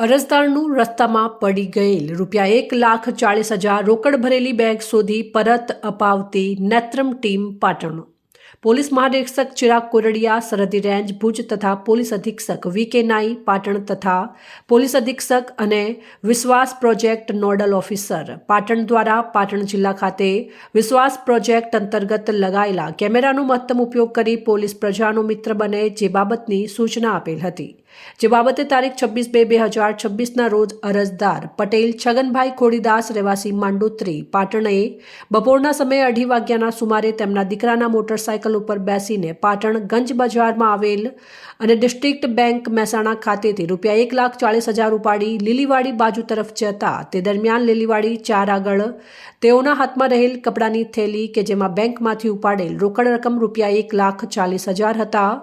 અરજદારનું રસ્તામાં પડી ગયેલ ₹1,40,000 રોકડ ભરેલી બેગ શોધી પરત અપાવતી નેત્રમ ટીમ પાટણ. પોલીસ મહાનિરીક્ષક ચિરાગ કોરડિયા, સરહદી રેન્જ ભુજ તથા પોલીસ અધિક્ષક વી.કે. નાઈ પાટણ તથા પોલીસ અધિક્ષક અને વિશ્વાસ પ્રોજેક્ટ નોડલ ઓફિસર પાટણ દ્વારા પાટણ જિલ્લા ખાતે વિશ્વાસ પ્રોજેક્ટ અંતર્ગત લગાયેલા કેમેરાનો મહત્તમ ઉપયોગ કરી પોલીસ પ્રજાનો મિત્ર બને જે બાબતની સૂચના આપેલ હતી. જે બાબતે તારીખ 26/2/2026ના રોજ અરજદાર પટેલ છગનભાઈ ખોડીદાસ રહેવાસી માંડોત્રી પાટણે બપોરના સમયે 2:30 વાગ્યાના સુમારે તેમના દીકરાના મોટરસાયકલ ઉપર બેસીને પાટણ ગંજ બજારમાં આવેલ અને ડિસ્ટ્રિક્ટ બેંક મહેસાણા ખાતેથી ₹1,40,000 ઉપાડી લીલીવાડી બાજુ તરફ જતા તે દરમિયાન લીલીવાડી 4 આગળ તેઓના હાથમાં રહેલ કપડાની થેલી કે જેમાં બેંકમાંથી ઉપાડેલ રોકડ રકમ ₹1,40,000 હતા,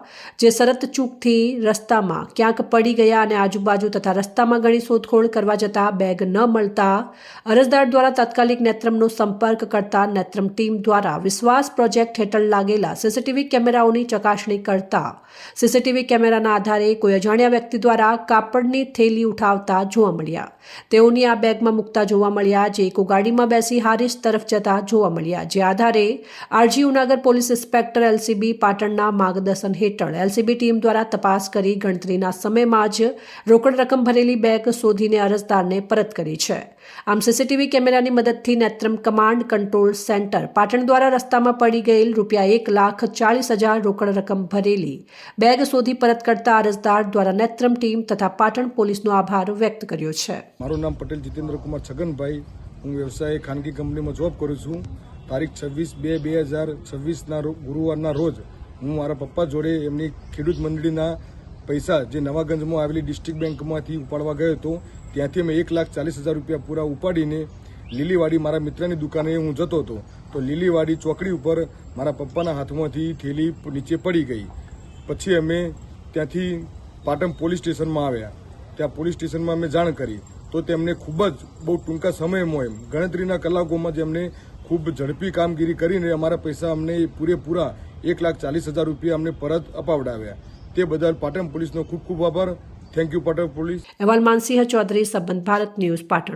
જે શરત ચૂકથી રસ્તામાં ક્યાંક પડી ગયા અને આજુબાજુ તથા રસ્તામાં ઘણી શોધખોળ કરવા જતાં બેગ ન મળતા અરજદાર દ્વારા તાત્કાલિક નેત્રમનો સંપર્ક કરતા નેત્રમ ટીમ દ્વારા વિશ્વાસ પ્રોજેક્ટ હેઠળ લાગેલા સીસીટીવી કેમેરાઓની ચકાસણી કરતા સીસીટીવી કેમેરાના આધારે કોઈ અજાણ્યા વ્યક્તિ દ્વારા કાપડની થેલી ઉઠાવતા જોવા મળ્યા. તેઓની આ બેગમાં મૂકતા જોવા મળ્યા, જે એક ગાડીમાં બેસી હારીજ તરફ જતા જોવા મળ્યા. જે આધારે R G Unagar police inspector LCB પાટણના માર્ગદર્શન હેઠળ એલસીબી ટીમ દ્વારા તપાસ કરી ગણતરીના સમયમાં જ રોકડ રકમ ભરેલી બેગ શોધીને અરજદારને પરત કરી છે. આમ સીસીટીવી કેમેરાની મદદથી Netram command control centre Patan દ્વારા રસ્તામાં પડી ગયેલ ₹1,40,000 રોકડ રકમ ભરેલી બેગ શોધી પરત કરતા અરજદાર દ્વારા નેત્રમ ટીમ તથા પાટણ પોલીસનો આભાર વ્યક્ત કર્યો છે. મારું નામ પટેલ જીતેન્દ્ર કુમાર છગનભાઈ. હું વ્યવસાય ખાનગી કંપનીમાં જોબ કરું છું. તારીખ 26/2/2026ના ગુરુવારના રોજ હું મારા પપ્પા જોડે એમની ખેડૂત મંડળીના પૈસા જે નવાગંજમાં આવેલી ડિસ્ટ્રિક્ટ બેંકમાંથી ઉપાડવા ગયો હતો. ત્યાંથી મેં ₹1,40,000 પૂરા ઉપાડીને લીલીવાડી મારા મિત્રની દુકાને હું જતો હતો. તો લીલીવાડી ચોકડી ઉપર મારા પપ્પાના હાથમાંથી થેલી નીચે પડી ગઈ. પછી અમે ત્યાંથી પાટણ પોલીસ સ્ટેશનમાં આવ્યા. ત્યાં પોલીસ સ્ટેશનમાં અમે જાણ કરી તો તેમને ખૂબ જ બહુ ટૂંકા સમયમાં ગણતરીના કલાકોમાં જ એમને ખૂબ ઝડપી કામગીરી કરીને અમારા પૈસા અમને પૂરેપૂરા ₹1,40,000 અમને પરત અપાવડાવ્યા. તે બદલ પાટણ પોલીસનો ખૂબ ખૂબ આભાર. Thank you Patan police. અહેવાલ માનસિંહ ચૌધરી, સંબંધ ભારત ન્યૂઝ પાટણ.